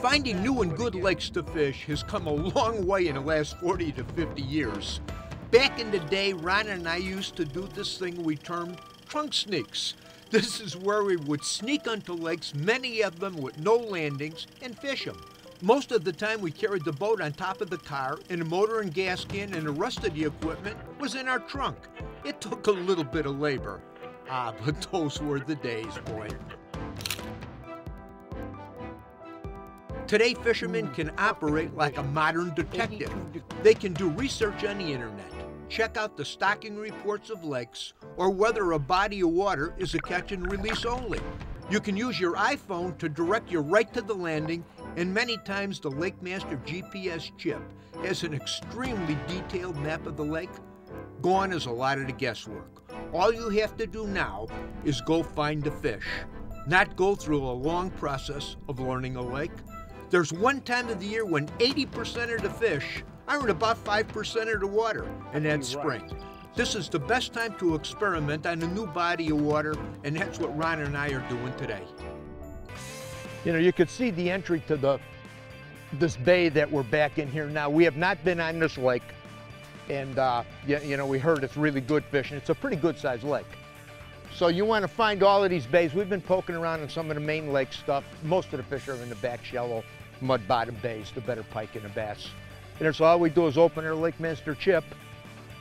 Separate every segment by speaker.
Speaker 1: Finding new and good lakes to fish has come a long way in the last 40 to 50 years. Back in the day, Ron and I used to do this thing we termed trunk sneaks. This is where we would sneak onto lakes, many of them with no landings, and fish them. Most of the time we carried the boat on top of the car, and the motor and gas can and the rest of the equipment was in our trunk. It took a little bit of labor. But those were the days, boy. Today, fishermen can operate like a modern detective. They can do research on the internet, check out the stocking reports of lakes, or whether a body of water is a catch and release only. You can use your iPhone to direct you right to the landing, and many times the Lake Master GPS chip has an extremely detailed map of the lake. Gone is a lot of the guesswork. All you have to do now is go find the fish, not go through a long process of learning a lake. There's one time of the year when 80% of the fish are in about 5% of the water, and that's spring. This is the best time to experiment on a new body of water, and that's what Ron and I are doing today. You know, you could see the entry to this bay that we're back in here now. We have not been on this lake, and you know, we heard it's really good fishing. It's a pretty good sized lake. So you want to find all of these bays. We've been poking around in some of the main lake stuff. Most of the fish are in the back shallow mud bottom bays, the better pike and the bass. And so all we do is open our Lake Master chip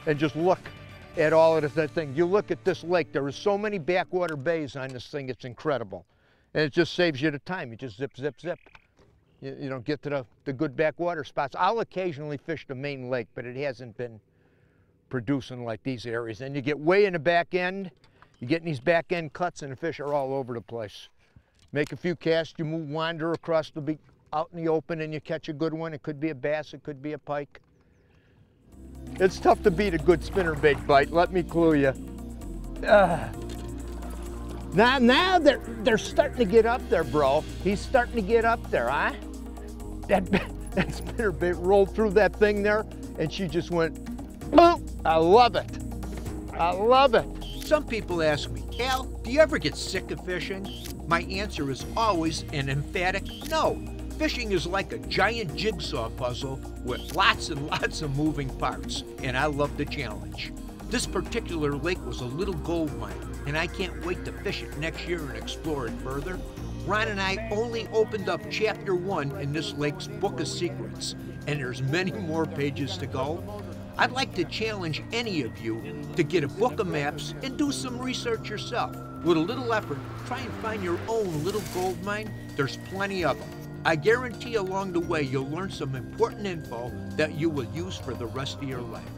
Speaker 1: and just look at all of that thing. You look at this lake, there are so many backwater bays on this thing, it's incredible. And it just saves you the time. You just zip, zip, zip. You don't get to the good backwater spots. I'll occasionally fish the main lake, but it hasn't been producing like these areas. And you get way in the back end, you get in these back end cuts and the fish are all over the place. Make a few casts, you wander across the beach, out in the open, and you catch a good one. It could be a bass, it could be a pike. It's tough to beat a good spinnerbait bite, let me clue you. Now they're starting to get up there, bro. He's starting to get up there, huh? That spinnerbait rolled through that thing there, and she just went, boom! I love it. I love it. Some people ask me, Al, do you ever get sick of fishing? My answer is always an emphatic no. Fishing is like a giant jigsaw puzzle with lots and lots of moving parts, and I love the challenge. This particular lake was a little gold mine, and I can't wait to fish it next year and explore it further. Ron and I only opened up chapter 1 in this lake's book of secrets, and there's many more pages to go. I'd like to challenge any of you to get a book of maps and do some research yourself. With a little effort, try and find your own little gold mine. There's plenty of them. I guarantee along the way you'll learn some important info that you will use for the rest of your life.